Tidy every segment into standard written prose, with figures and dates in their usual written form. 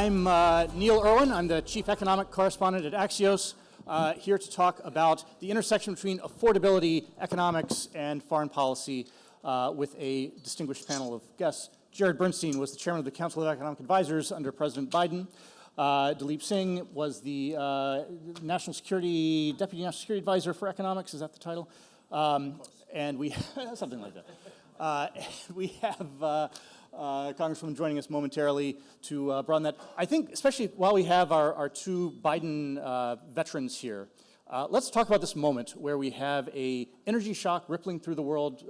I'm Neil Irwin. I'm the Chief Economic Correspondent at Axios, here to talk about the intersection between affordability, economics, and foreign policy with a distinguished panel of guests. Jared Bernstein was the chairman of the Council of Economic Advisors under President Biden. Daleep Singh was the Deputy National Security Advisor for Economics. Is that the title? And we, something like that. We have Congresswoman joining us momentarily to broaden that. I think, especially while we have our two Biden veterans here, let's talk about this moment where we have a energy shock rippling through the world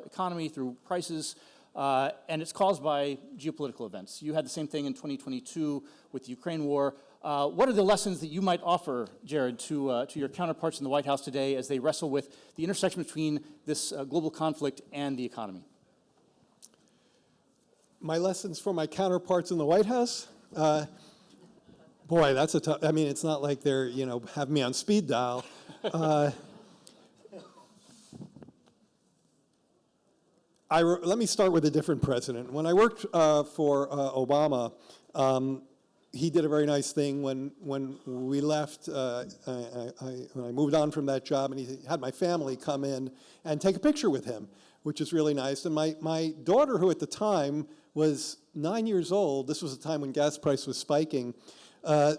economy, through prices, and it's caused by geopolitical events. You had the same thing in 2022 with the Ukraine war. What are the lessons that you might offer, Jared, to your counterparts in the White House today as they wrestle with the intersection between this global conflict and the economy? My lessons for my counterparts in the White House? Boy, that's a tough, I mean, it's not like they're, have me on speed dial. Let me start with a different president. When I worked for Obama, he did a very nice thing when we left. When I moved on from that job, and he had my family come in and take a picture with him, which is really nice. And my daughter, who at the time was 9 years old, this was a time when gas price was spiking,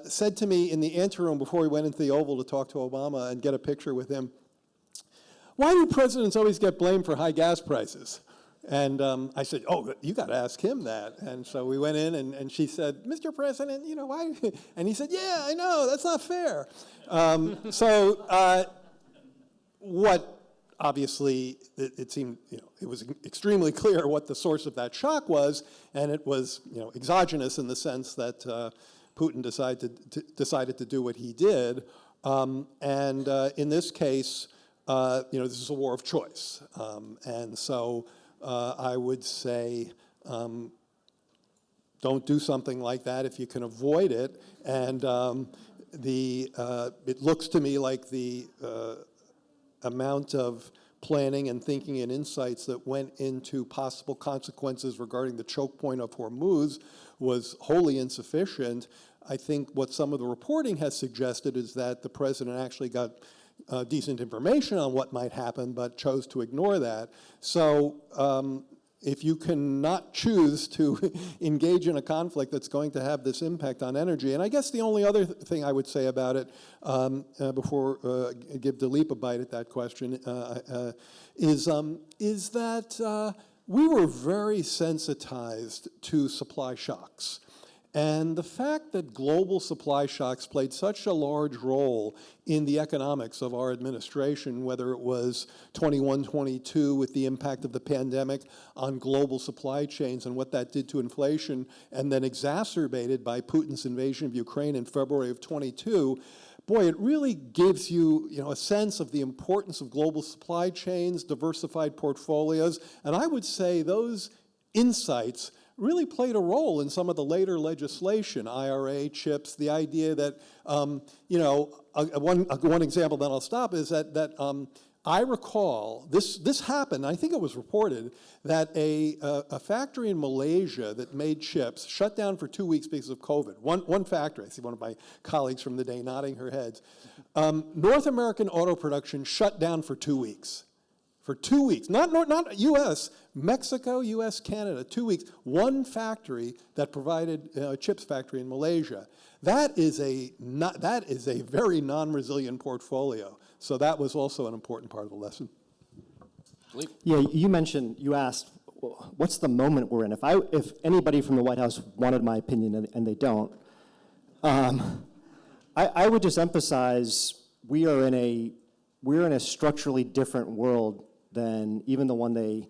said to me in the anteroom before we went into the Oval to talk to Obama and get a picture with him, "Why do presidents always get blamed for high gas prices?" And I said, "Oh, you got to ask him that." And so we went in, and she said, "Mr. President, why?" And he said, "Yeah, I know, that's not fair." What obviously, it seemed, it was extremely clear what the source of that shock was, and it was, exogenous in the sense that Putin decided to do what he did. In this case, this is a war of choice. And so I would say, don't do something like that if you can avoid it. And it looks to me like the amount of planning and thinking and insights that went into possible consequences regarding the choke point of Hormuz was wholly insufficient. I think what some of the reporting has suggested is that the president actually got decent information on what might happen, but chose to ignore that. So if you cannot choose to engage in a conflict that's going to have this impact on energy, and I guess the only other thing I would say about it before I give Daleep a bite at that question is that we were very sensitized to supply shocks. And the fact that global supply shocks played such a large role in the economics of our administration, whether it was 21-22 with the impact of the pandemic on global supply chains and what that did to inflation, and then exacerbated by Putin's invasion of Ukraine in February of 22, boy, it really gives you, a sense of the importance of global supply chains, diversified portfolios, and I would say those insights really played a role in some of the later legislation, IRA, CHIPS, the idea that, one example, then I'll stop, is that I recall, this happened, I think it was reported, that a factory in Malaysia that made chips shut down for 2 weeks because of COVID. One factory, I see one of my colleagues from the day nodding her heads. North American auto production shut down for 2 weeks. For 2 weeks, not U.S., Mexico, U.S., Canada, 2 weeks. One factory that provided a chips factory in Malaysia. That is a very non-resilient portfolio. So that was also an important part of the lesson. Yeah, you asked, what's the moment we're in? If anybody from the White House wanted my opinion, and they don't, I would just emphasize we're in a structurally different world than even the one they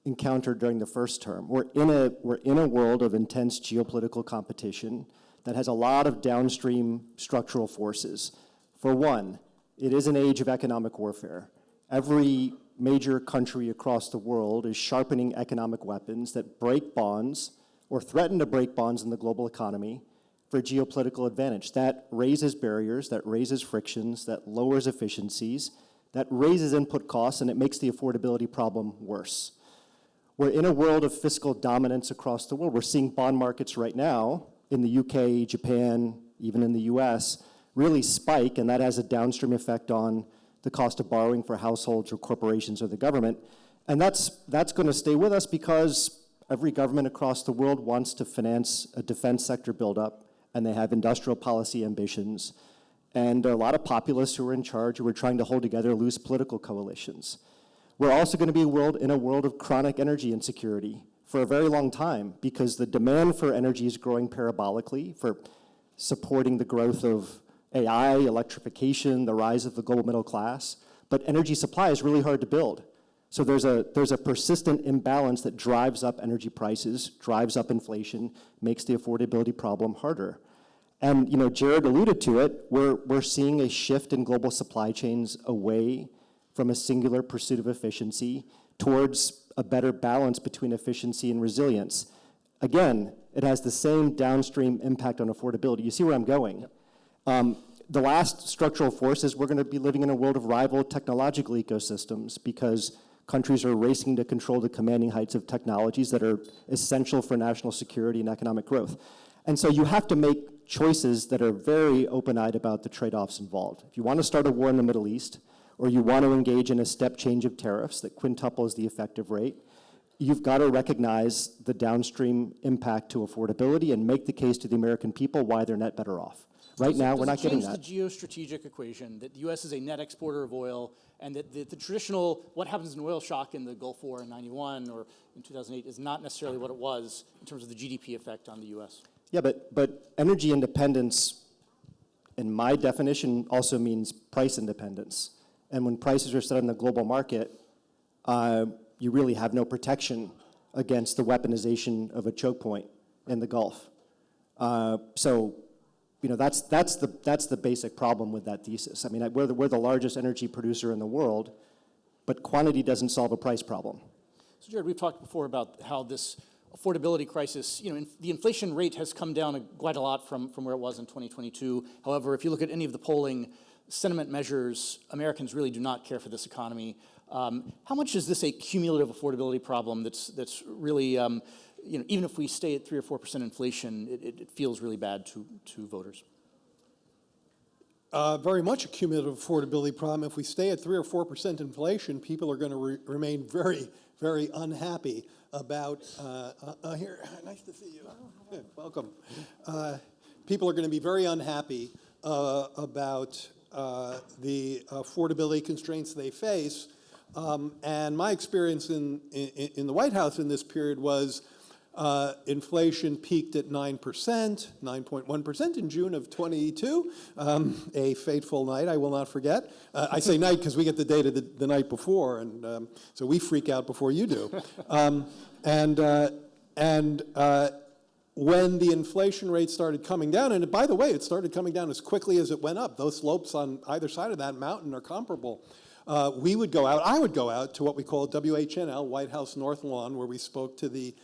encountered during the first term. We're in a world of intense geopolitical competition that has a lot of downstream structural forces. For one, it is an age of economic warfare. Every major country across the world is sharpening economic weapons that break bonds or threaten to break bonds in the global economy for geopolitical advantage. That raises barriers, that raises frictions, that lowers efficiencies, that raises input costs, and it makes the affordability problem worse. We're in a world of fiscal dominance across the world. We're seeing bond markets right now in the UK, Japan, even in the US, really spike, and that has a downstream effect on the cost of borrowing for households or corporations or the government. And that's going to stay with us because every government across the world wants to finance a defense sector buildup, and they have industrial policy ambitions. And there are a lot of populists who are in charge who are trying to hold together loose political coalitions. We're also going to be in a world of chronic energy insecurity for a very long time because the demand for energy is growing parabolically for supporting the growth of AI, electrification, the rise of the global middle class. But energy supply is really hard to build. So there's a persistent imbalance that drives up energy prices, drives up inflation, makes the affordability problem harder. And Jared alluded to it, we're seeing a shift in global supply chains away from a singular pursuit of efficiency towards a better balance between efficiency and resilience. Again, it has the same downstream impact on affordability. You see where I'm going? Yep. The last structural force is we're going to be living in a world of rival technological ecosystems because countries are racing to control the commanding heights of technologies that are essential for national security and economic growth. And so you have to make choices that are very open-eyed about the trade-offs involved. If you want to start a war in the Middle East, or you want to engage in a step change of tariffs that quintuples the effective rate, you've got to recognize the downstream impact to affordability and make the case to the American people why they're net better off. Right now, we're not getting that. Does it change the geostrategic equation that the U.S. is a net exporter of oil and that the traditional, what happens in an oil shock in the Gulf War in 91 or in 2008 is not necessarily what it was in terms of the GDP effect on the U.S.? Yeah, but energy independence, in my definition, also means price independence. And when prices are set in the global market, you really have no protection against the weaponization of a choke point in the Gulf. That's the basic problem with that thesis. I mean, we're the largest energy producer in the world, but quantity doesn't solve a price problem. So Jared, we've talked before about how this affordability crisis, the inflation rate has come down quite a lot from where it was in 2022. However, if you look at any of the polling sentiment measures, Americans really do not care for this economy. How much is this a cumulative affordability problem that's really, even if we stay at 3 or 4% inflation, it feels really bad to voters? Very much a cumulative affordability problem. If we stay at 3 or 4% inflation, people are going to remain very, very unhappy about, here, nice to see you. Good, welcome. People are going to be very unhappy about the affordability constraints they face. And my experience in the White House in this period was inflation peaked at 9%, 9.1% in June of 22, a fateful night I will not forget. I say night because we get the data the night before, and so we freak out before you do. When the inflation rate started coming down, and by the way, it started coming down as quickly as it went up. Those slopes on either side of that mountain are comparable. I would go out to what we call WHNL, White House North Lawn, where we spoke to the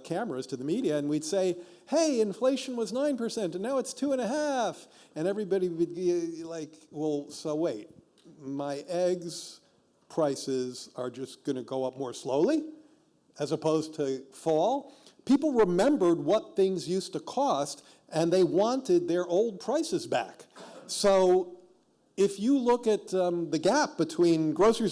cameras, to the media, and we'd say, hey, inflation was 9%, and now it's 2.5%. And everybody would be like, well, so wait, my eggs prices are just going to go up more slowly as opposed to fall? People remembered what things used to cost, and they wanted their old prices back. So if you look at the gap between groceries,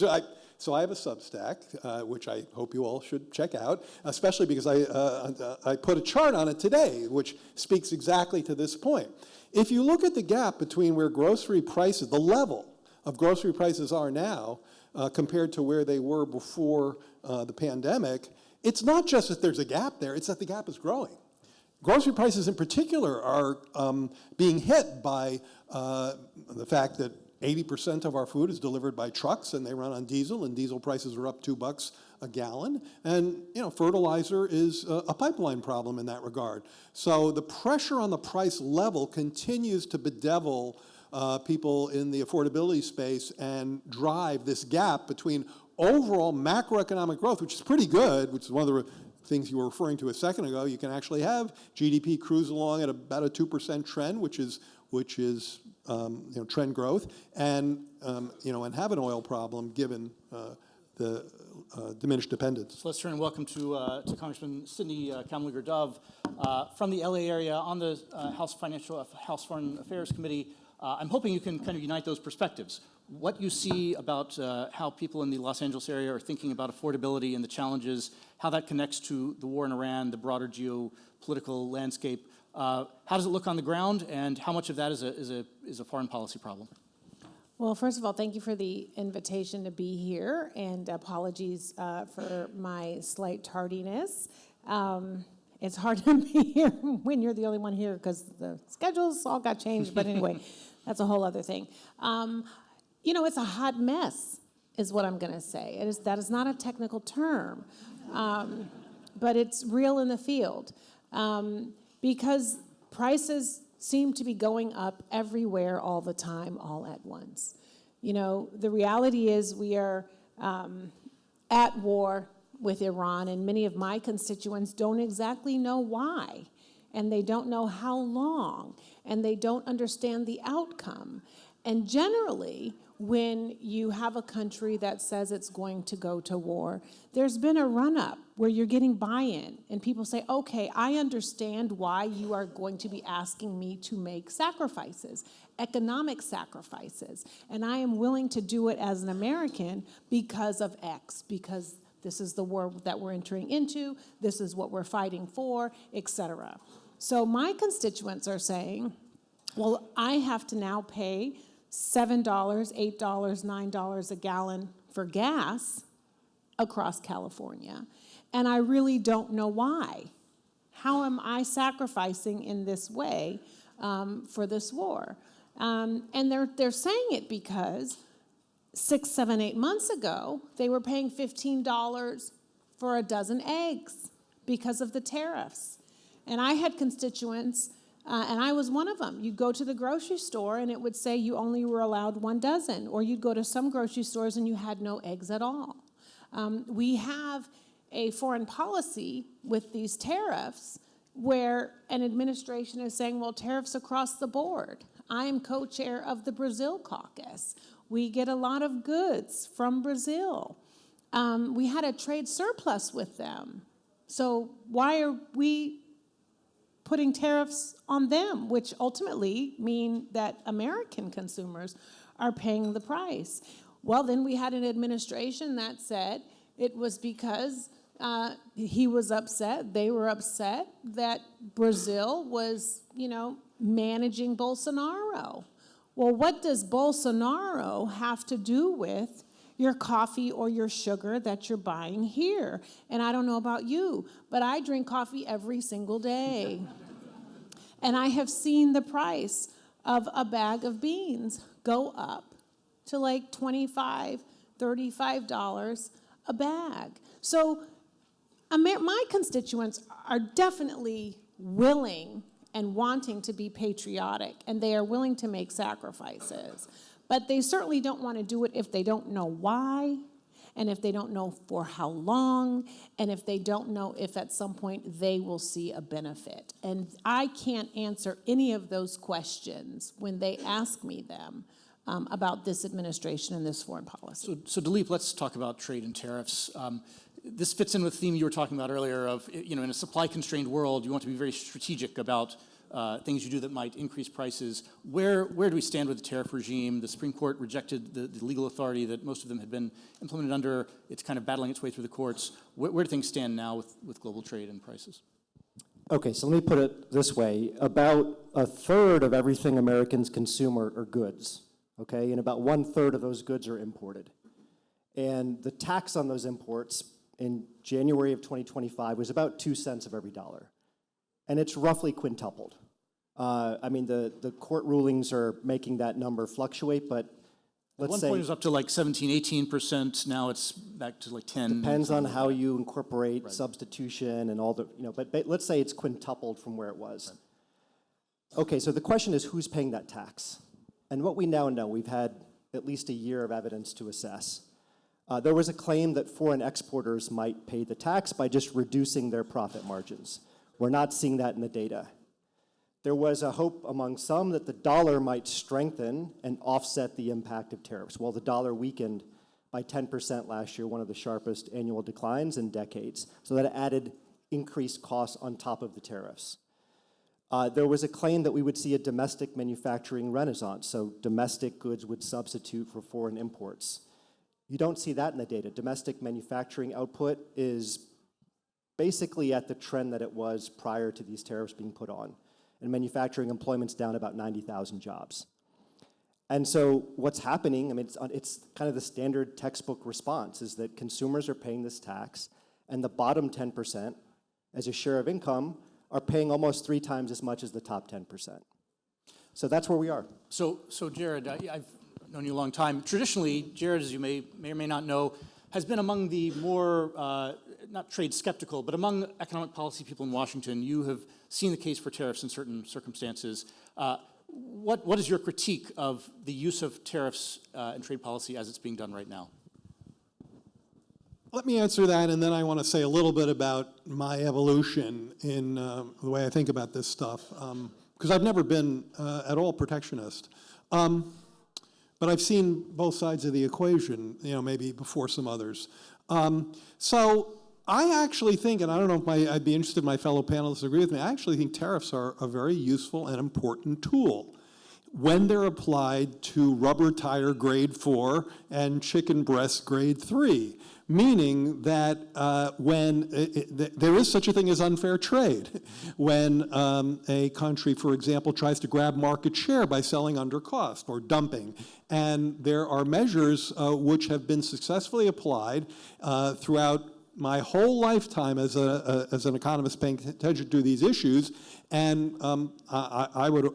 so I have a Substack, which I hope you all should check out, especially because I put a chart on it today, which speaks exactly to this point. If you look at the gap between where grocery prices, the level of grocery prices are now compared to where they were before the pandemic, it's not just that there's a gap there, it's that the gap is growing. Grocery prices in particular are being hit by the fact that 80% of our food is delivered by trucks, and they run on diesel, and diesel prices are up $2 a gallon. And fertilizer is a pipeline problem in that regard. So the pressure on the price level continues to bedevil people in the affordability space and drive this gap between overall macroeconomic growth, which is pretty good, which is one of the things you were referring to a second ago. You can actually have GDP cruise along at about a 2% trend, which is trend growth, and and have an oil problem given the diminish dependence. So let's turn and welcome to Congressman Singh Kamlager-Dove from the LA area on the House Foreign Affairs Committee. I'm hoping you can kind of unite those perspectives. What you see about how people in the Los Angeles area are thinking about affordability and the challenges, how that connects to the war in Iran, the broader geopolitical landscape. How does it look on the ground, and how much of that is a foreign policy problem? Well, first of all, thank you for the invitation to be here, and apologies for my slight tardiness. It's hard to be here when you're the only one here because the schedules all got changed, but anyway, that's a whole other thing. You know, it's a hot mess, is what I'm going to say. That is not a technical term, but it's real in the field because prices seem to be going up everywhere all the time, all at once. You know, the reality is we are at war with Iran, and many of my constituents don't exactly know why, and they don't know how long, and they don't understand the outcome. And generally, when you have a country that says it's going to go to war, there's been a run-up where you're getting buy-in, and people say, okay, I understand why you are going to be asking me to make sacrifices, economic sacrifices, and I am willing to do it as an American because of X, because this is the war that we're entering into, this is what we're fighting for, etc. So my constituents are saying, well, I have to now pay $7, $8, $9 a gallon for gas across California, and I really don't know why. How am I sacrificing in this way for this war? And they're saying it because 6, 7, 8 months ago, they were paying $15 for a dozen eggs because of the tariffs. And I had constituents, and I was one of them. You'd go to the grocery store, and it would say you only were allowed 1 dozen, or you'd go to some grocery stores, and you had no eggs at all. We have a foreign policy with these tariffs where an administration is saying, well, tariffs across the board. I am co-chair of the Brazil caucus. We get a lot of goods from Brazil. We had a trade surplus with them. So why are we putting tariffs on them, which ultimately mean that American consumers are paying the price? Well, then we had an administration that said it was because he was upset, they were upset that Brazil was, managing Bolsonaro. Well, what does Bolsonaro have to do with your coffee or your sugar that you're buying here? And I don't know about you, but I drink coffee every single day. And I have seen the price of a bag of beans go up to like $25, $35 a bag. So my constituents are definitely willing and wanting to be patriotic, and they are willing to make sacrifices. But they certainly don't want to do it if they don't know why, and if they don't know for how long, and if they don't know if at some point they will see a benefit. And I can't answer any of those questions when they ask me them about this administration and this foreign policy. So Daleep, let's talk about trade and tariffs. This fits in with the theme you were talking about earlier of, in a supply-constrained world, you want to be very strategic about things you do that might increase prices. Where do we stand with the tariff regime? The Supreme Court rejected the legal authority that most of them had been implemented under. It's kind of battling its way through the courts. Where do things stand now with global trade and prices? Okay, so let me put it this way. About a third of everything Americans consume are goods, okay? And about 1/3 of those goods are imported. And the tax on those imports in January of 2025 was about 2 cents of every dollar. And it's roughly quintupled. The court rulings are making that number fluctuate, but let's say— At one point it was up to like 17, 18%. Now it's back to like 10. Depends on how you incorporate substitution and all the, but let's say it's quintupled from where it was. Right. Okay, so the question is who's paying that tax? And what we now know, we've had at least a year of evidence to assess. There was a claim that foreign exporters might pay the tax by just reducing their profit margins. We're not seeing that in the data. There was a hope among some that the dollar might strengthen and offset the impact of tariffs. Well, the dollar weakened by 10% last year, one of the sharpest annual declines in decades. So that added increased costs on top of the tariffs. There was a claim that we would see a domestic manufacturing renaissance, so domestic goods would substitute for foreign imports. You don't see that in the data. Domestic manufacturing output is basically at the trend that it was prior to these tariffs being put on. And manufacturing employment's down about 90,000 jobs. And so what's happening, I mean, it's kind of the standard textbook response, is that consumers are paying this tax, and the bottom 10%, as a share of income, are paying almost 3 times as much as the top 10%. So that's where we are. So Jared, I've known you a long time. Traditionally, Jared, as you may or may not know, has been among the more, not trade skeptical, but among economic policy people in Washington. You have seen the case for tariffs in certain circumstances. What is your critique of the use of tariffs in trade policy as it's being done right now? Let me answer that, and then I want to say a little bit about my evolution in the way I think about this stuff, because I've never been at all protectionist. But I've seen both sides of the equation, maybe before some others. So I actually think, and I don't know if I'd be interested if my fellow panelists agree with me, I actually think tariffs are a very useful and important tool when they're applied to rubber tire grade 4 and chicken breast grade 3. Meaning that when there is such a thing as unfair trade, when a country, for example, tries to grab market share by selling under cost or dumping, and there are measures which have been successfully applied throughout my whole lifetime as an economist paying attention to these issues, and I would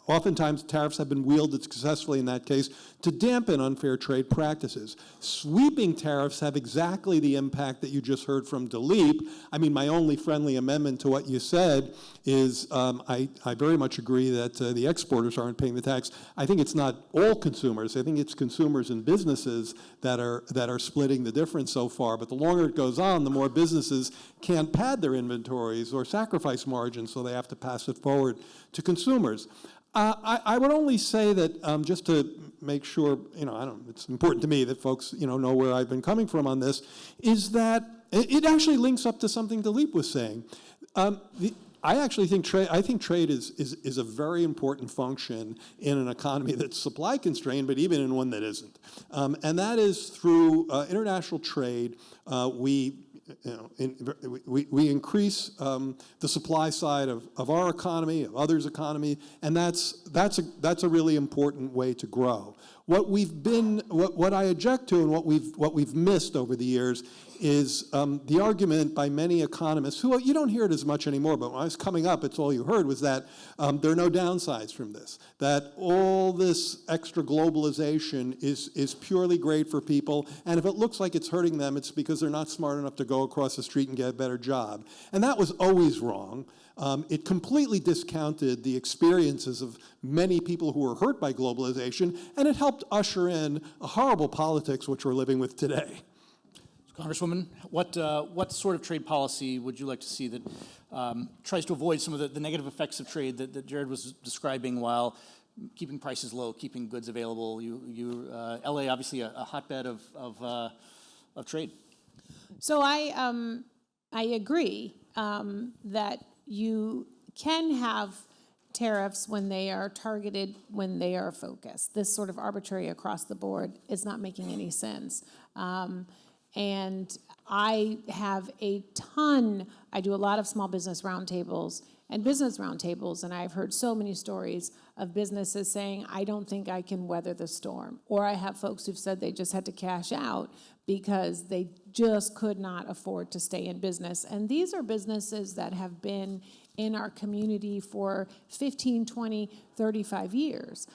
oftentimes tariffs have been wielded successfully in that case to dampen unfair trade practices. Sweeping tariffs have exactly the impact that you just heard from Daleep. I mean, my only friendly amendment to what you said is I very much agree that the exporters aren't paying the tax. I think it's not all consumers. I think it's consumers and businesses that are splitting the difference so far. But the longer it goes on, the more businesses can't pad their inventories or sacrifice margins, so they have to pass it forward to consumers. I would only say that just to make sure, it's important to me that folks, know where I've been coming from on this, is that it actually links up to something Daleep was saying. I actually think trade is a very important function in an economy that's supply constrained, but even in one that isn't. And that is through international trade, we increase the supply side of our economy, of others' economy, and that's a really important way to grow. What I object to and what we've missed over the years is the argument by many economists, who you don't hear it as much anymore, but when I was coming up, it's all you heard, was that there are no downsides from this, that all this extra globalization is purely great for people, and if it looks like it's hurting them, it's because they're not smart enough to go across the street and get a better job. And that was always wrong. It completely discounted the experiences of many people who were hurt by globalization, and it helped usher in a horrible politics which we're living with today. Congresswoman, what sort of trade policy would you like to see that tries to avoid some of the negative effects of trade that Jared was describing while keeping prices low, keeping goods available? LA obviously a hotbed of trade. So I agree that you can have tariffs when they are targeted, when they are focused. This sort of arbitrary across the board is not making any sense. And I have I do a lot of small business roundtables and business roundtables, and I've heard so many stories of businesses saying, I don't think I can weather the storm. Or I have folks who've said they just had to cash out because they just could not afford to stay in business. And these are businesses that have been in our community for 15, 20, 35 years.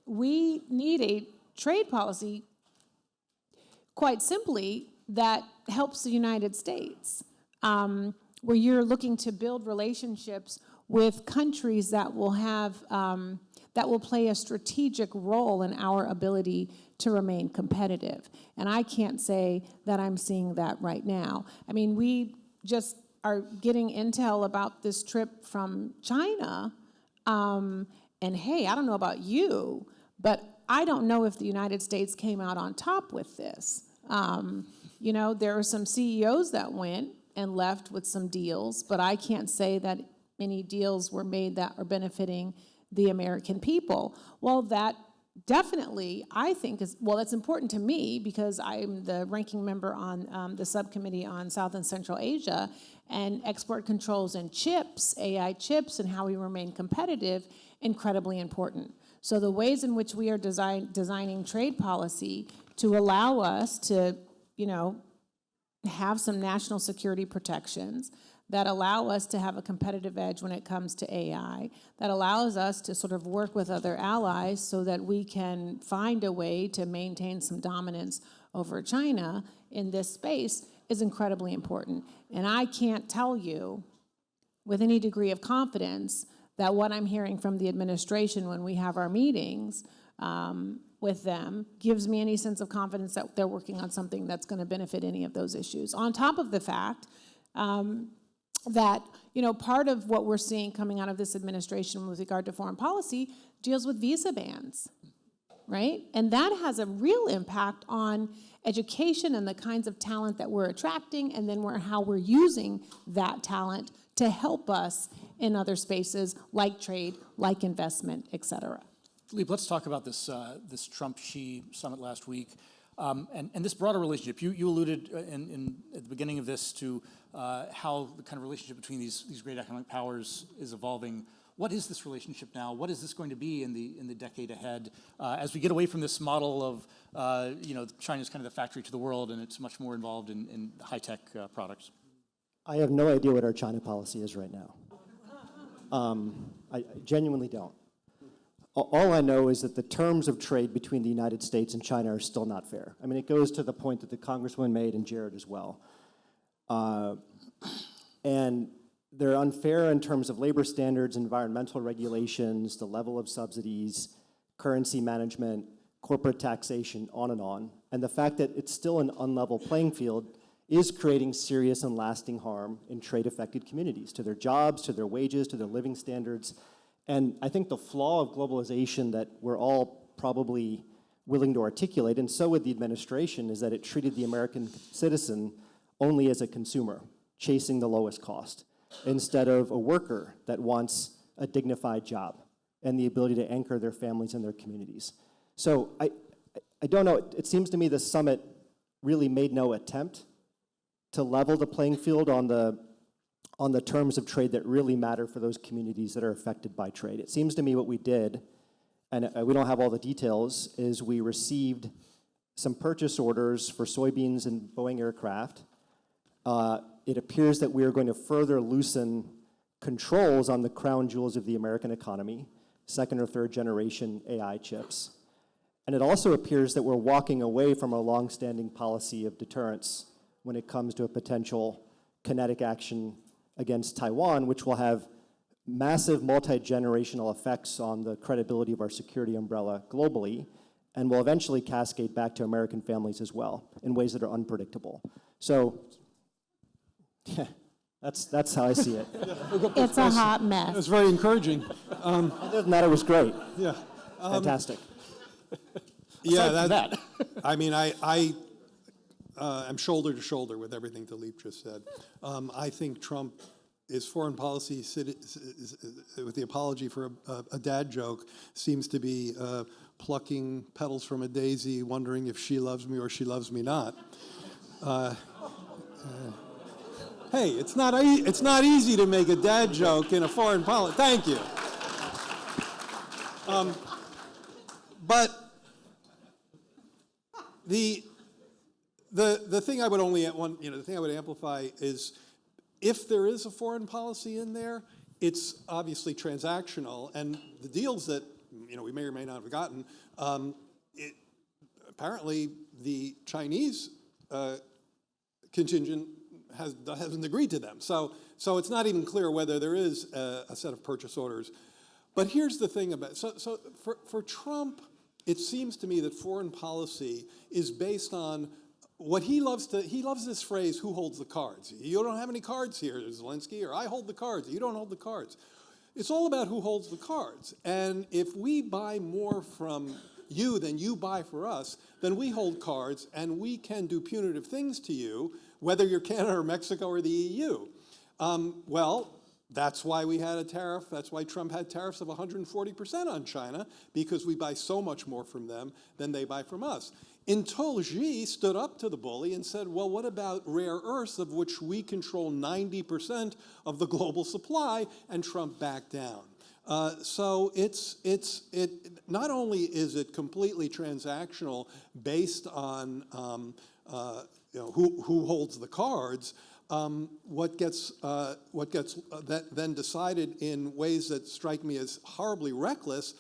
We need a trade policy, quite simply, that helps the United States, where you're looking to build relationships with countries that will play a strategic role in our ability to remain competitive. And I can't say that I'm seeing that right now. I mean, we just are getting intel about this trip from China, and hey, I don't know about you, but I don't know if the United States came out on top with this. You know, there are some CEOs that went and left with some deals, but I can't say that any deals were made that are benefiting the American people. Well, that definitely, I think, that's important to me because I'm the ranking member on the subcommittee on South and Central Asia, and export controls and chips, AI chips, and how we remain competitive, incredibly important. So the ways in which we are designing trade policy to allow us to, you know, have some national security protections that allow us to have a competitive edge when it comes to AI, that allows us to sort of work with other allies so that we can find a way to maintain some dominance over China in this space is incredibly important. And I can't tell you with any degree of confidence that what I'm hearing from the administration when we have our meetings with them gives me any sense of confidence that they're working on something that's going to benefit any of those issues. On top of the fact that, you know, part of what we're seeing coming out of this administration with regard to foreign policy deals with visa bans, right? And that has a real impact on education and the kinds of talent that we're attracting, and then how we're using that talent to help us in other spaces like trade, like investment, et cetera. Daleep, let's talk about this this Trump-Xi summit last week, and this broader relationship. You alluded at the beginning of this to how the kind of relationship between these great economic powers is evolving. What is this relationship now? What is this going to be in the decade ahead as we get away from this model of you know, China's kind of the factory to the world, and it's much more involved in high-tech products? I have no idea what our China policy is right now. I genuinely don't. All I know is that the terms of trade between the United States and China are still not fair. I mean, it goes to the point that the Congresswoman made, and Jared as well. And they're unfair in terms of labor standards, environmental regulations, the level of subsidies, currency management, corporate taxation, on and on. And the fact that it's still an unlevel playing field is creating serious and lasting harm in trade-affected communities, to their jobs, to their wages, to their living standards. And I think the flaw of globalization that we're all probably willing to articulate, and so would the administration, is that it treated the American citizen only as a consumer, chasing the lowest cost, instead of a worker that wants a dignified job and the ability to anchor their families and their communities. So I don't know, it seems to me the summit really made no attempt to level the playing field on the terms of trade that really matter for those communities that are affected by trade. It seems to me what we did, and we don't have all the details, is we received some purchase orders for soybeans and Boeing aircraft. It appears that we are going to further loosen controls on the crown jewels of the American economy, second or third generation AI chips. And it also appears that we're walking away from a longstanding policy of deterrence when it comes to a potential kinetic action against Taiwan, which will have massive multi-generational effects on the credibility of our security umbrella globally, and will eventually cascade back to American families as well in ways that are unpredictable. So, yeah, that's how I see it. It's a hot mess. It's very encouraging. Other than that, it was great. Yeah. Fantastic. Yeah, that. I mean, I'm shoulder to shoulder with everything Daleep just said. I think Trump, his foreign policy, with the apology for a dad joke, seems to be plucking petals from a daisy, wondering if she loves me or she loves me not. Hey, it's not easy to make a dad joke in a foreign policy. Thank you. But the thing I would the thing I would amplify is, if there is a foreign policy in there, it's obviously transactional, and the deals that we may or may not have gotten, apparently the Chinese contingent hasn't agreed to them. So it's not even clear whether there is a set of purchase orders. But here's the thing about for Trump, it seems to me that foreign policy is based on what he loves this phrase, who holds the cards? You don't have any cards here, Zelensky, or I hold the cards, you don't hold the cards. It's all about who holds the cards. And if we buy more from you, then you buy for us, then we hold cards and we can do punitive things to you, whether you're Canada or Mexico or the EU. Well, that's why we had a tariff. That's why Trump had tariffs of 140% on China, because we buy so much more from them than they buy from us. Until Xi stood up to the bully and said, well, what about rare earths, of which we control 90% of the global supply, and Trump backed down. So not only is it completely transactional based on who holds the cards, what gets then decided in ways that strike me as horribly reckless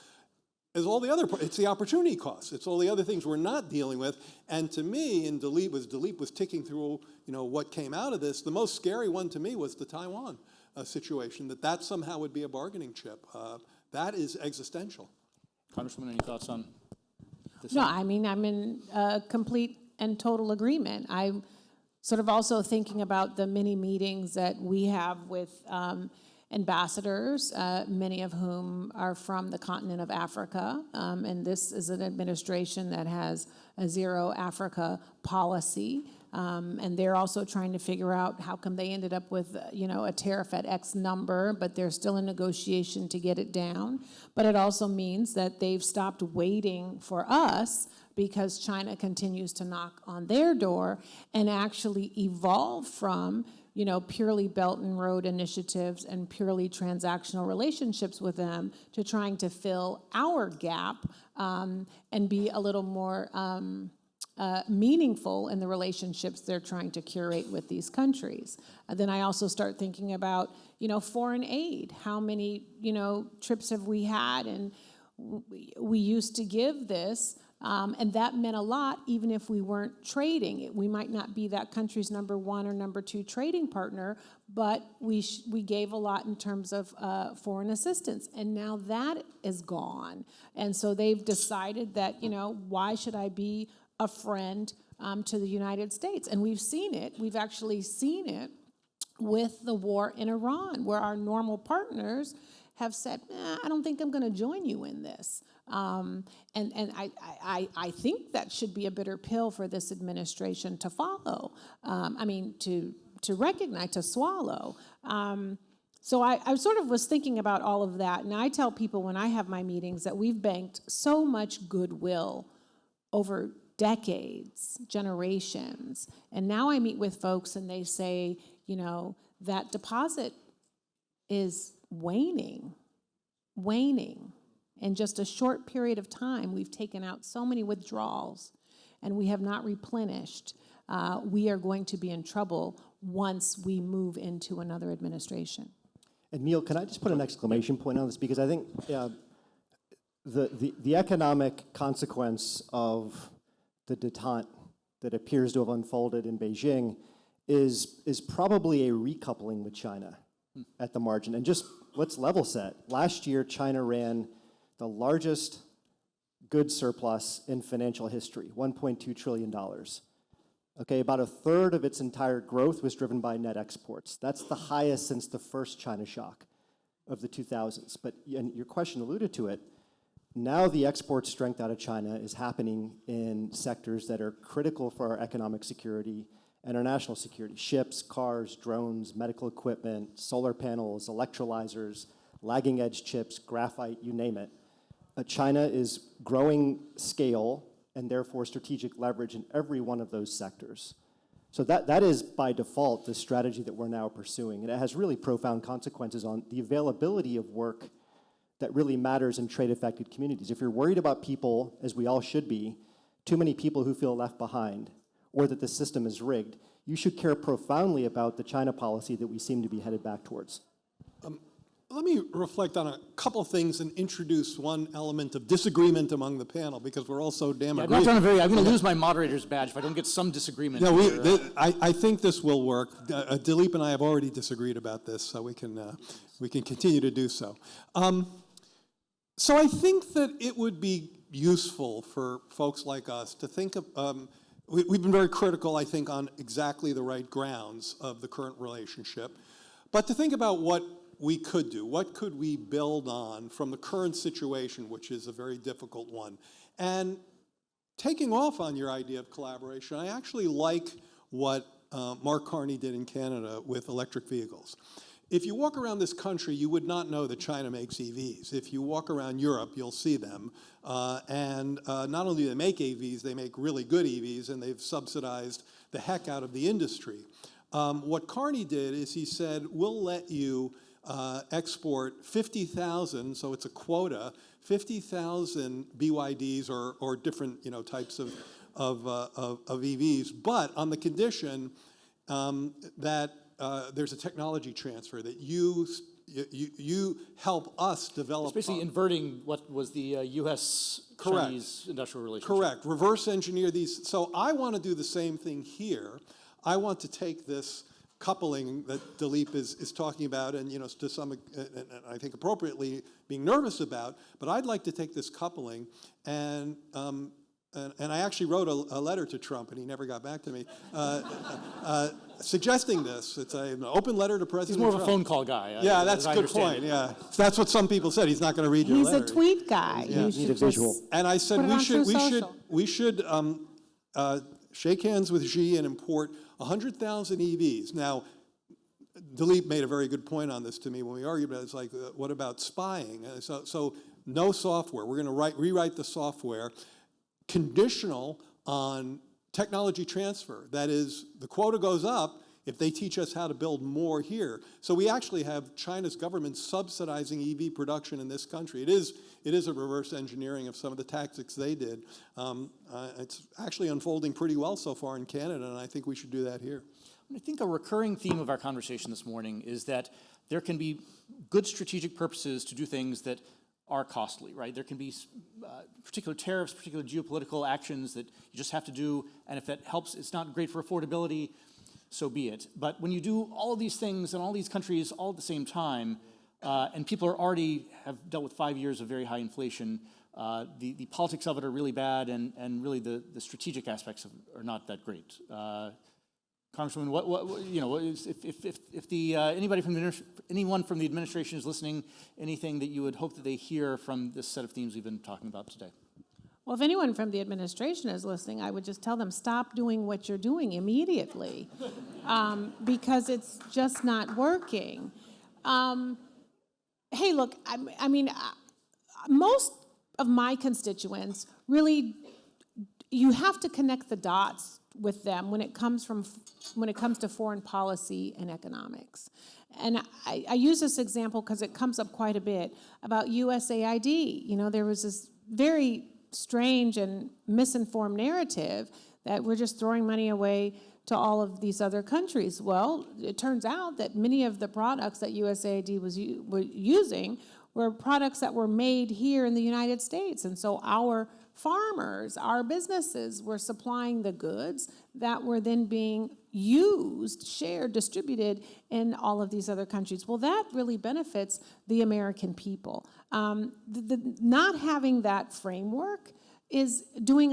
is all the other, it's the opportunity costs. It's all the other things we're not dealing with. And to me, and Daleep was ticking through, what came out of this, the most scary one to me was the Taiwan situation, that somehow would be a bargaining chip. That is existential. Congresswoman, any thoughts on this? No, I mean, I'm in complete and total agreement. I'm sort of also thinking about the many meetings that we have with ambassadors, many of whom are from the continent of Africa, and this is an administration that has a zero Africa policy, and they're also trying to figure out how come they ended up with, a tariff at X number, but they're still in negotiation to get it down. But it also means that they've stopped waiting for us because China continues to knock on their door and actually evolve from purely Belt and Road initiatives and purely transactional relationships with them to trying to fill our gap and be a little more meaningful in the relationships they're trying to curate with these countries. Then I also start thinking about, foreign aid. How many, trips have we had? And we used to give this, and that meant a lot even if we weren't trading. We might not be that country's number one or number two trading partner, but we gave a lot in terms of foreign assistance. And now that is gone. And so they've decided that, why should I be a friend to the United States? And we've seen it. We've actually seen it with the war in Iran, where our normal partners have said, I don't think I'm going to join you in this. And I think that should be a bitter pill for this administration to follow. To recognize, to swallow. So I sort of was thinking about all of that. And I tell people when I have my meetings that we've banked so much goodwill over decades, generations. And now I meet with folks and they say, that deposit is waning. In just a short period of time, we've taken out so many withdrawals and we have not replenished. We are going to be in trouble once we move into another administration. And Neil, can I just put an exclamation point on this? Because I think the economic consequence of the detente that appears to have unfolded in Beijing is probably a recoupling with China at the margin. And just let's level set. Last year, China ran the largest goods surplus in financial history, $1.2 trillion. Okay, about a third of its entire growth was driven by net exports. That's the highest since the first China shock of the 2000s. But and your question alluded to it. Now the export strength out of China is happening in sectors that are critical for our economic security and our national security. Ships, cars, drones, medical equipment, solar panels, electrolyzers, lagging edge chips, graphite, you name it. China is growing scale and therefore strategic leverage in every one of those sectors. So that is by default the strategy that we're now pursuing. And it has really profound consequences on the availability of work that really matters in trade-affected communities. If you're worried about people, as we all should be, too many people who feel left behind, or that the system is rigged, you should care profoundly about the China policy that we seem to be headed back towards. Let me reflect on a couple things and introduce one element of disagreement among the panel, because we're all so damn I'm going to lose my moderator's badge if I don't get some disagreement. No, I think this will work. Daleep and I have already disagreed about this, so we can continue to do so. So I think that it would be useful for folks like us to think of, we've been very critical, I think, on exactly the right grounds of the current relationship, but to think about what we could do? What could we build on from the current situation, which is a very difficult one? And taking off on your idea of collaboration, I actually like what Mark Carney did in Canada with electric vehicles. If you walk around this country, you would not know that China makes EVs. If you walk around Europe, you'll see them. And not only do they make EVs, they make really good EVs, and they've subsidized the heck out of the industry. What Carney did is he said, we'll let you export 50,000, so it's a quota, 50,000 BYDs or different types of EVs, but on the condition that there's a technology transfer, that you help us develop. It's basically inverting what was the U.S.-Chinese industrial relationship. Correct. Reverse engineer these. So I want to do the same thing here. I want to take this coupling that Daleep is talking about, and to some, and I think appropriately, being nervous about. But I'd like to take this coupling and I actually wrote a letter to Trump, and he never got back to me, suggesting this. It's an open letter to President Trump. He's more of a phone call guy. Yeah, that's a good point. Yeah, that's what some people said. He's not going to read your letter. He's a tweet guy. Yeah. You Need a visual. And I said we should shake hands with Xi and import 100,000 EVs. Now, Daleep made a very good point on this to me when we argued about it. It's like, what about spying? So no software. We're going to rewrite the software, conditional on technology transfer. That is, the quota goes up if they teach us how to build more here. So we actually have China's government subsidizing EV production in this country. It is a reverse engineering of some of the tactics they did. It's actually unfolding pretty well so far in Canada, and I think we should do that here. I think a recurring theme of our conversation this morning is that there can be good strategic purposes to do things that are costly, right? There can be particular tariffs, particular geopolitical actions that you just have to do, and if that helps, it's not great for affordability, so be it. But when you do all of these things in all these countries all at the same time, and people already have dealt with 5 years of very high inflation, the politics of it are really bad, and really the strategic aspects of it are not that great. Congresswoman, if anyone from the administration is listening, anything that you would hope that they hear from this set of themes we've been talking about today? Well, if anyone from the administration is listening, I would just tell them, stop doing what you're doing immediately, because it's just not working. Hey, look, I mean, most of my constituents really, you have to connect the dots with them when it comes to foreign policy and economics. And I use this example because it comes up quite a bit about USAID. There was this very strange and misinformed narrative that we're just throwing money away to all of these other countries. Well, it turns out that many of the products that USAID was using were products that were made here in the United States. And so our farmers, our businesses were supplying the goods that were then being used, shared, distributed in all of these other countries. Well, that really benefits the American people. Not having that framework is doing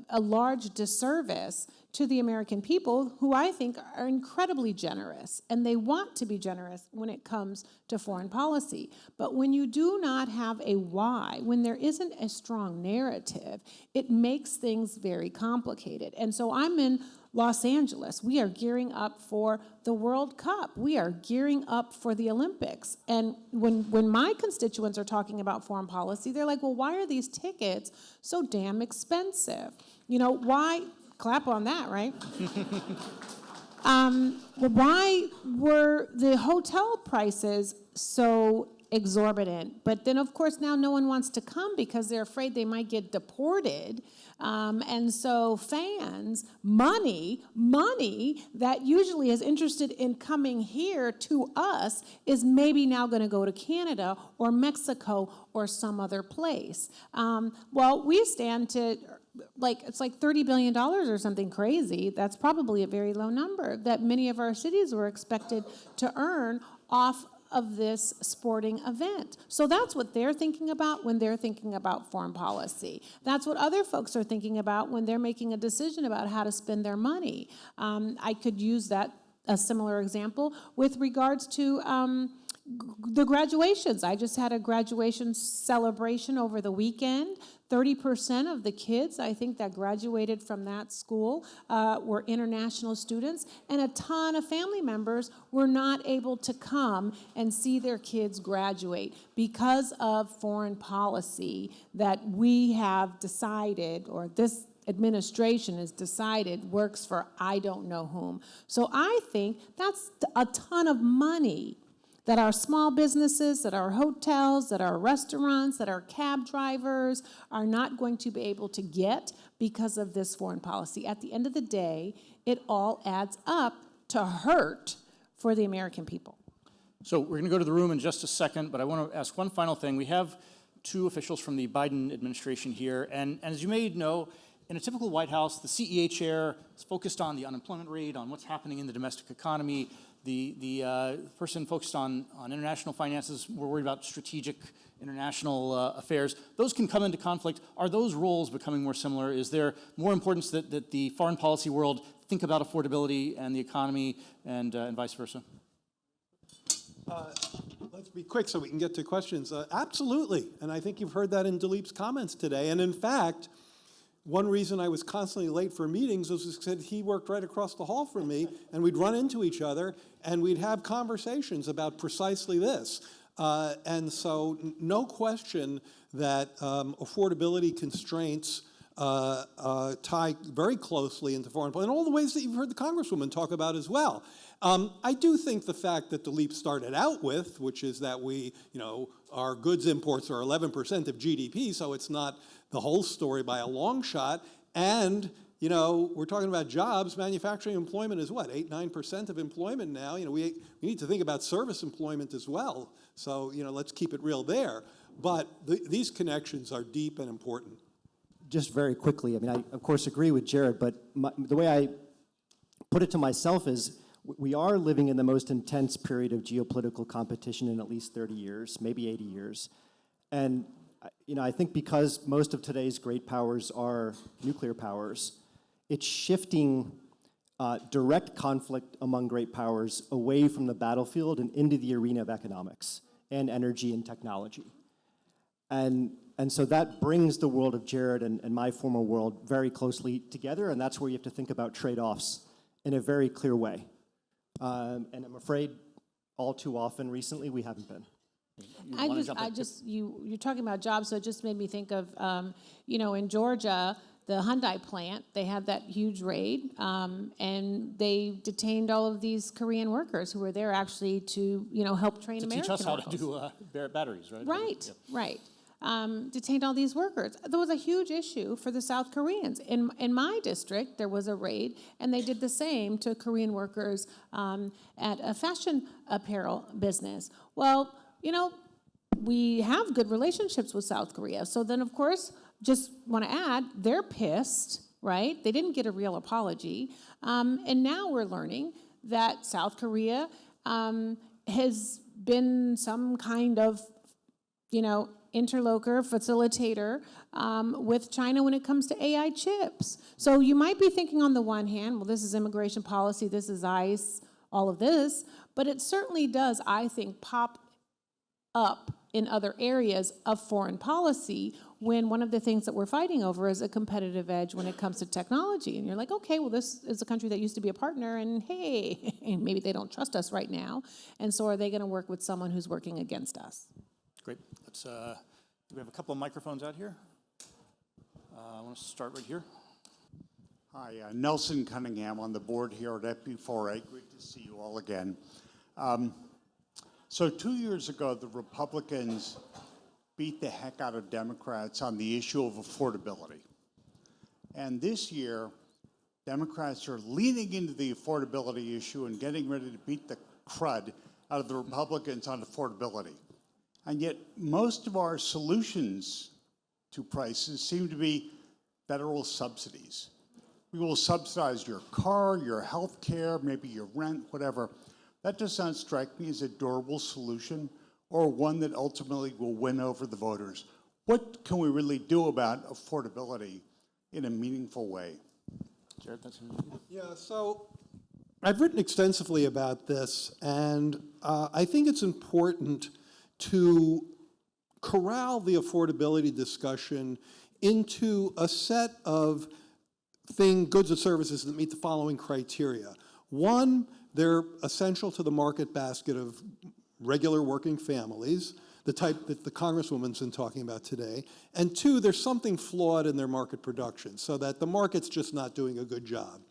a large disservice to the American people, who I think are incredibly generous, and they want to be generous when it comes to foreign policy. But when you do not have a why, when there isn't a strong narrative, it makes things very complicated. And so I'm in Los Angeles. We are gearing up for the World Cup. We are gearing up for the Olympics. And when my constituents are talking about foreign policy, they're like, well, why are these tickets so damn expensive? Why? Clap on that, right? Well, why were the hotel prices so exorbitant? But then, of course, now no one wants to come because they're afraid they might get deported. And so fans, money that usually is interested in coming here to us is maybe now going to go to Canada or Mexico or some other place. Well, we stand to, it's like $30 billion or something crazy. That's probably a very low number that many of our cities were expected to earn off of this sporting event. So that's what they're thinking about when they're thinking about foreign policy. That's what other folks are thinking about when they're making a decision about how to spend their money. I could use a similar example with regards to The graduations. I just had a graduation celebration over the weekend. 30% of the kids, I think, that graduated from that school were international students, and a ton of family members were not able to come and see their kids graduate because of foreign policy that we have decided, or this administration has decided works for I don't know whom. So I think that's a ton of money that our small businesses, that our hotels, that our restaurants, that our cab drivers are not going to be able to get because of this foreign policy. At the end of the day, it all adds up to hurt for the American people. So we're going to go to the room in just a second, but I want to ask one final thing. We have two officials from the Biden administration here, and as you may know, in a typical White House, the CEA chair is focused on the unemployment rate, on what's happening in the domestic economy. The person focused on international finances, we're worried about strategic international affairs. Those can come into conflict. Are those roles becoming more similar? Is there more importance that the foreign policy world think about affordability and the economy and vice versa? Let's be quick so we can get to questions. Absolutely, and I think you've heard that in Daleep's comments today. And in fact, one reason I was constantly late for meetings was because he worked right across the hall from me, and we'd run into each other, and we'd have conversations about precisely this. And so no question that affordability constraints tie very closely into foreign policy, and all the ways that you've heard the Congresswoman talk about as well. I do think the fact that Daleep started out with, which is that our goods imports are 11% of GDP, so it's not the whole story by a long shot. And, we're talking about jobs. Manufacturing employment is what, 8-9% of employment now? We need to think about service employment as well. So, let's keep it real there. But these connections are deep and important. Just very quickly, I of course agree with Jared, but the way I put it to myself is we are living in the most intense period of geopolitical competition in at least 30 years, maybe 80 years. And I think because most of today's great powers are nuclear powers, it's shifting direct conflict among great powers away from the battlefield and into the arena of economics and energy and technology. And so that brings the world of Jared and my former world very closely together, and that's where you have to think about trade-offs in a very clear way. And I'm afraid all too often recently we haven't been. You're talking about jobs, so it just made me think of, in Georgia, the Hyundai plant, they had that huge raid, and they detained all of these Korean workers who were there actually to, help train American teach us how workers. to do batteries, right? Right, Yeah. right. Detained all these workers. There was a huge issue for the South Koreans. In my district, there was a raid, and they did the same to Korean workers at a fashion apparel business. Well, we have good relationships with South Korea. So then, of course, just want to add, they're pissed, right? They didn't get a real apology. And now we're learning that South Korea has been some kind of, interloper, facilitator with China when it comes to AI chips. So you might be thinking on the one hand, well, this is immigration policy, this is ICE, all of this, but it certainly does, I think, pop up in other areas of foreign policy when one of the things that we're fighting over is a competitive edge when it comes to technology. And you're like, okay, well, this is a country that used to be a partner, and hey, and maybe they don't trust us right now, and so are they going to work with someone who's working against us? Great. Let's, do we have a couple of microphones out here? I want to start right here. Hi, Nelson Cunningham on the board here at FP4A. Great to see you all again. So 2 years ago, the Republicans beat the heck out of Democrats on the issue of affordability. And this year, Democrats are leaning into the affordability issue and getting ready to beat the crud out of the Republicans on affordability. And yet, most of our solutions to prices seem to be federal subsidies. We will subsidize your car, your health care, maybe your rent, whatever. That does not strike me as a durable solution or one that ultimately will win over the voters. What can we really do about affordability in a meaningful way? Jared, that's Yeah, so I've written extensively about this, and I think it's important to corral the affordability discussion into a set of goods and services that meet the following criteria. One, they're essential to the market basket of regular working families, the type that the Congresswoman's been talking about today. And two, there's something flawed in their market production, so that the market's just not doing a good job.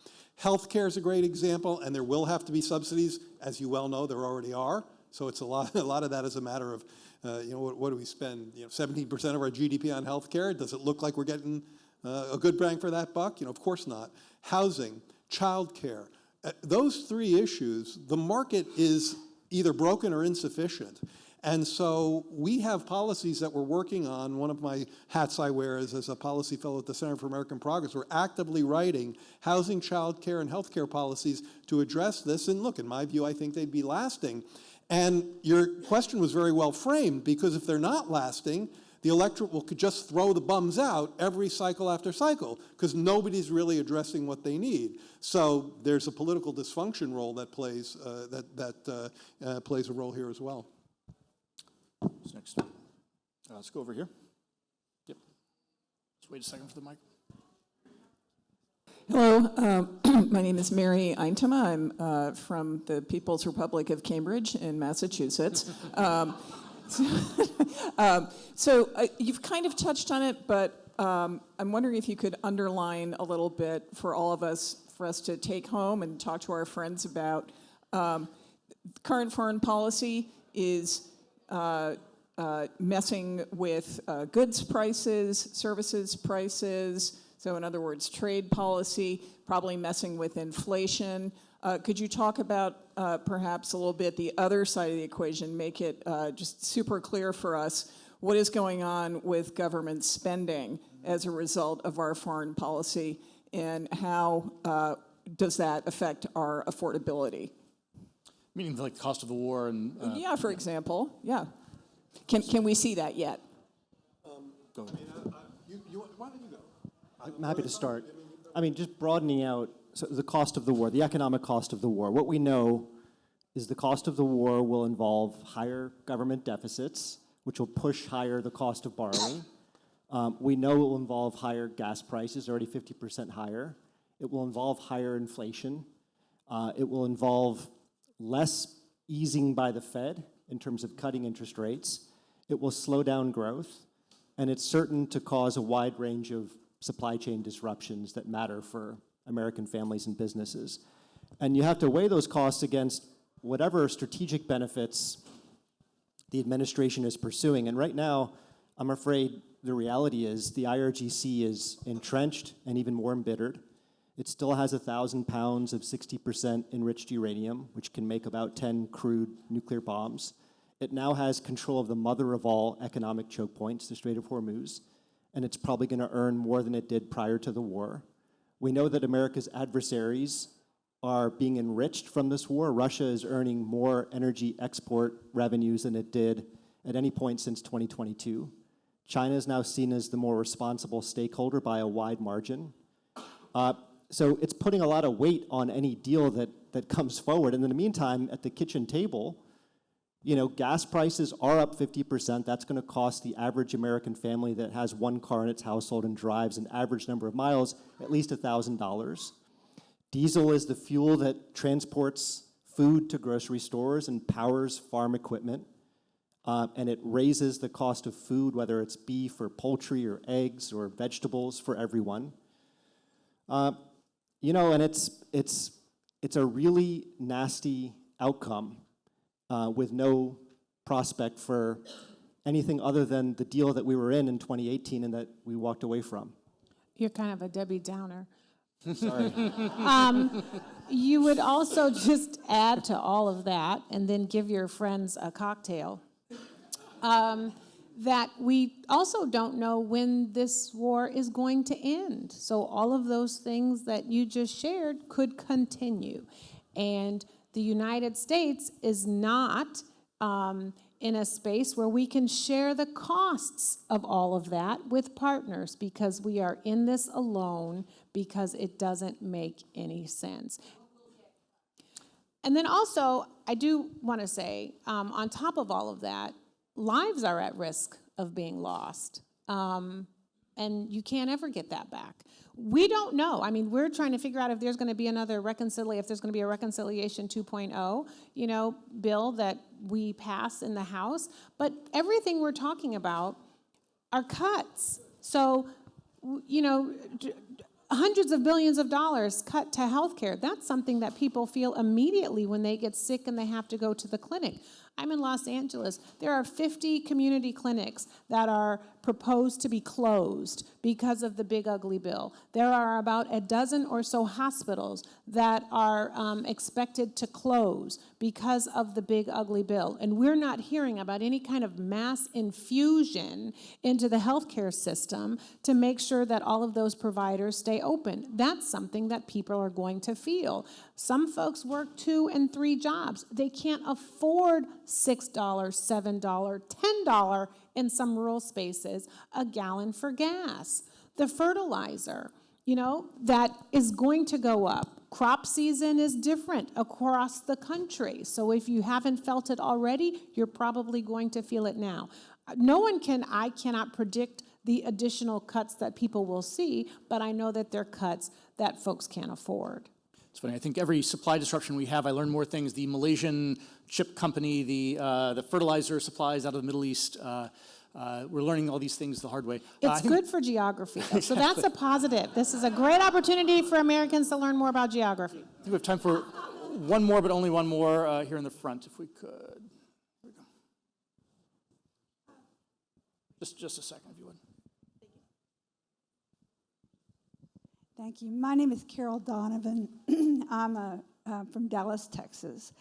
Healthcare is a great example, and there will have to be subsidies. As you well know, there already are. So it's a lot of that is a matter of, what do we spend? 17% of our GDP on healthcare. Does it look like we're getting a good bang for that buck? Of course not. Housing, childcare, those three issues, the market is either broken or insufficient. And so we have policies that we're working on. One of my hats I wear is as a policy fellow at the Center for American Progress. We're actively writing housing, child care, and healthcare policies to address this. And look, in my view, I think they'd be lasting. And your question was very well framed, because if they're not lasting, the electorate could just throw the bums out every cycle after cycle, because nobody's really addressing what they need. So there's a political dysfunction role that plays plays a role here as well. Who's next? Let's go over here. Yep. Just wait a second for the mic. Hello, my name is Mary Eintema. I'm from the People's Republic of Cambridge in Massachusetts. So you've kind of touched on it, but I'm wondering if you could underline a little bit for all of us, for us to take home and talk to our friends about. Current foreign policy is messing with goods prices, services prices. So in other words, trade policy, probably messing with inflation. Could you talk about perhaps a little bit the other side of the equation, make it just super clear for us what is going on with government spending as a result of our foreign policy, and how does that affect our affordability? Meaning like the cost of the war and... Yeah, for example, yeah. Can we see that yet? Go ahead. Why don't you go? I'm happy to start. I mean, just broadening out the cost of the war, the economic cost of the war. What we know is the cost of the war will involve higher government deficits, which will push higher the cost of borrowing. We know it will involve higher gas prices, already 50% higher. It will involve higher inflation. It will involve less easing by the Fed in terms of cutting interest rates. It will slow down growth, and it's certain to cause a wide range of supply chain disruptions that matter for American families and businesses. And you have to weigh those costs against whatever strategic benefits the administration is pursuing. And right now, I'm afraid the reality is the IRGC is entrenched and even more embittered. It still has 1,000 pounds of 60% enriched uranium, which can make about 10 crude nuclear bombs. It now has control of the mother of all economic choke points, the Strait of Hormuz, and it's probably going to earn more than it did prior to the war. We know that America's adversaries are being enriched from this war. Russia is earning more energy export revenues than it did at any point since 2022. China is now seen as the more responsible stakeholder by a wide margin. So it's putting a lot of weight on any deal that comes forward. And in the meantime, at the kitchen table, gas prices are up 50%. That's going to cost the average American family that has one car in its household and drives an average number of miles at least $1,000. Diesel is the fuel that transports food to grocery stores and powers farm equipment. And it raises the cost of food, whether it's beef or poultry or eggs or vegetables for everyone. And it's a really nasty outcome with no prospect for anything other than the deal that we were in 2018 and that we walked away from. You're kind of a Debbie Downer. Sorry. You would also just add to all of that and then give your friends a cocktail. That we also don't know when this war is going to end. So all of those things that you just shared could continue. And the United States is not in a space where we can share the costs of all of that with partners, because we are in this alone, because it doesn't make any sense. And then also, I do want to say, on top of all of that, lives are at risk of being lost. And you can't ever get that back. We don't know. I mean, we're trying to figure out if there's going to be another if there's going to be a reconciliation 2.0, bill that we pass in the House. But everything we're talking about are cuts. So, hundreds of billions of dollars cut to healthcare. That's something that people feel immediately when they get sick and they have to go to the clinic. I'm in Los Angeles. There are 50 community clinics that are proposed to be closed because of the big ugly bill. There are about a dozen or so hospitals that are expected to close because of the big ugly bill. And we're not hearing about any kind of mass infusion into the healthcare system to make sure that all of those providers stay open. That's something that people are going to feel. Some folks work 2 and 3 jobs. They can't afford $6, $7, $10 in some rural spaces a gallon for gas. The fertilizer, that is going to go up. Crop season is different across the country. So if you haven't felt it already, you're probably going to feel it now. I cannot predict the additional cuts that people will see, but I know that they're cuts that folks can't afford. It's funny, I think every supply disruption we have, I learn more things. The Malaysian chip company, the fertilizer supplies out of the Middle East, we're learning all these things the hard way. It's good for geography, though, so that's a positive. This is a great opportunity for Americans to learn more about geography. I think we have time for one more, but only one more here in the front, if we could. Here we go. Just a second, if you would. Thank you. My name is Carol Donovan. I'm from Dallas, Texas.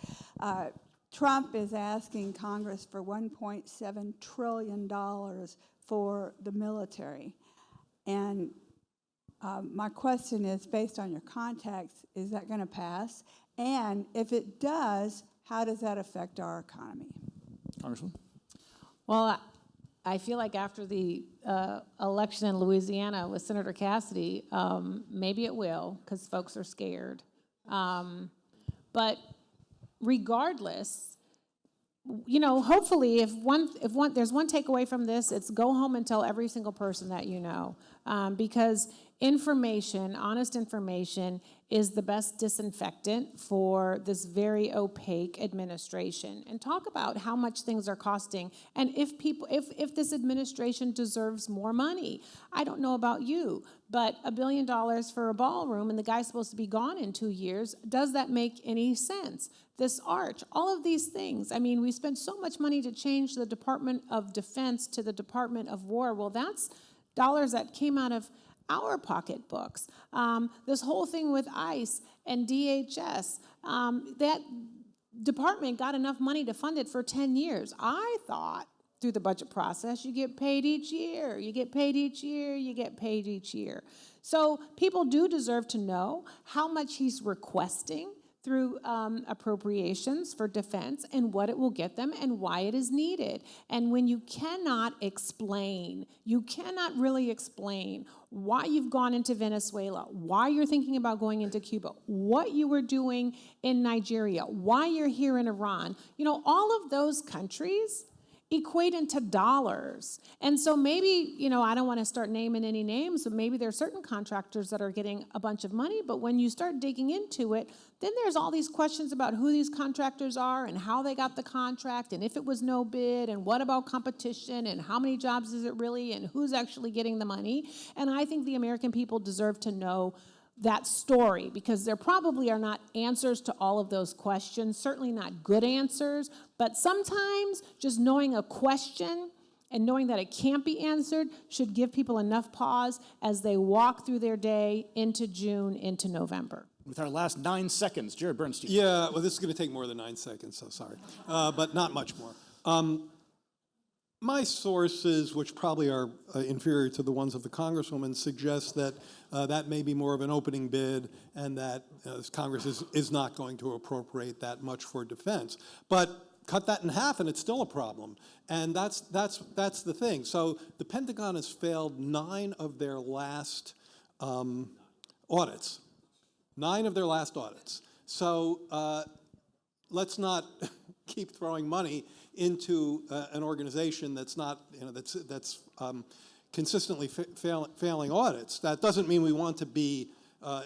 Trump is asking Congress for $1.7 trillion for the military. And my question is, based on your contacts, is that going to pass? And if it does, how does that affect our economy? Congresswoman? Well, I feel like after the election in Louisiana with Senator Cassidy, maybe it will, because folks are scared. But regardless, hopefully, if there's one takeaway from this, it's go home and tell every single person that you know, because honest information, is the best disinfectant for this very opaque administration. And talk about how much things are costing, and if this administration deserves more money. I don't know about you, but $1 billion for a ballroom, and the guy's supposed to be gone in 2 years. Does that make any sense? This arch, all of these things. I mean, we spent so much money to change the Department of Defense to the Department of War. Well, that's dollars that came out of our pocketbooks. This whole thing with ICE and DHS, that department got enough money to fund it for 10 years. I thought through the budget process, you get paid each year, you get paid each year, you get paid each year. So people do deserve to know how much he's requesting through appropriations for defense and what it will get them and why it is needed. And when you cannot really explain why you've gone into Venezuela, why you're thinking about going into Cuba, what you were doing in Nigeria, why you're here in Iran, all of those countries equate into dollars. And so maybe, I don't want to start naming any names, but maybe there are certain contractors that are getting a bunch of money, but when you start digging into it, then there's all these questions about who these contractors are and how they got the contract and if it was no bid and what about competition and how many jobs is it really and who's actually getting the money. And I think the American people deserve to know that story, because there probably are not answers to all of those questions, certainly not good answers, but sometimes just knowing a question and knowing that it can't be answered should give people enough pause as they walk through their day into June, into November. With our last 9 seconds, Jared Bernstein. Yeah, well, this is going to take more than 9 seconds, so sorry. But not much more. My sources, which probably are inferior to the ones of the Congresswoman, suggest that that may be more of an opening bid and that Congress is not going to appropriate that much for defense. But cut that in half and it's still a problem. And that's the thing. So the Pentagon has failed 9 of their last audits. 9 of their last audits. So let's not keep throwing money into an organization that's not, that's consistently failing audits. That doesn't mean we want to be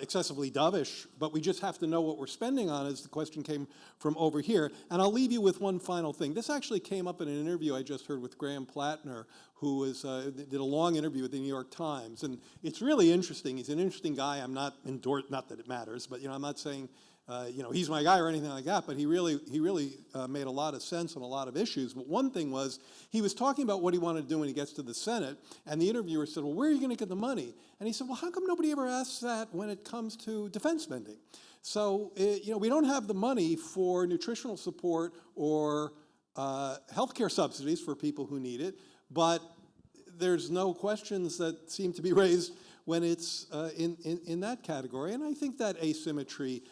excessively dovish, but we just have to know what we're spending on, as the question came from over here. And I'll leave you with one final thing. This actually came up in an interview I just heard with Graham Plattner, who did a long interview with the New York Times. And it's really interesting. He's an interesting guy. I'm not endorsed, not that it matters, but I'm not saying he's my guy or anything like that, but he really made a lot of sense on a lot of issues. But one thing was, he was talking about what he wanted to do when he gets to the Senate, and the interviewer said, well, where are you going to get the money? And he said, well, how come nobody ever asks that when it comes to defense spending? So, we don't have the money for nutritional support or healthcare subsidies for people who need it, but there's no questions that seem to be raised when it's in that category. And I think that asymmetry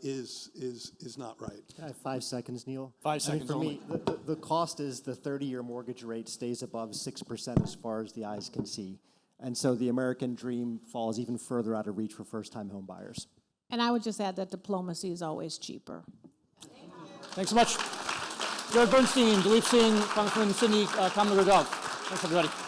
is not right. I have 5 seconds, Neil. 5 seconds For me, the cost is the 30-year mortgage rate stays above 6% as far as the eyes can see. And so the American dream falls even further out of reach for first-time home buyers. And I would just add that diplomacy is always cheaper. Thanks so much. Jared Bernstein, Daleep Singh, Congressman Singh, Kamlager-Dove. Thanks, everybody.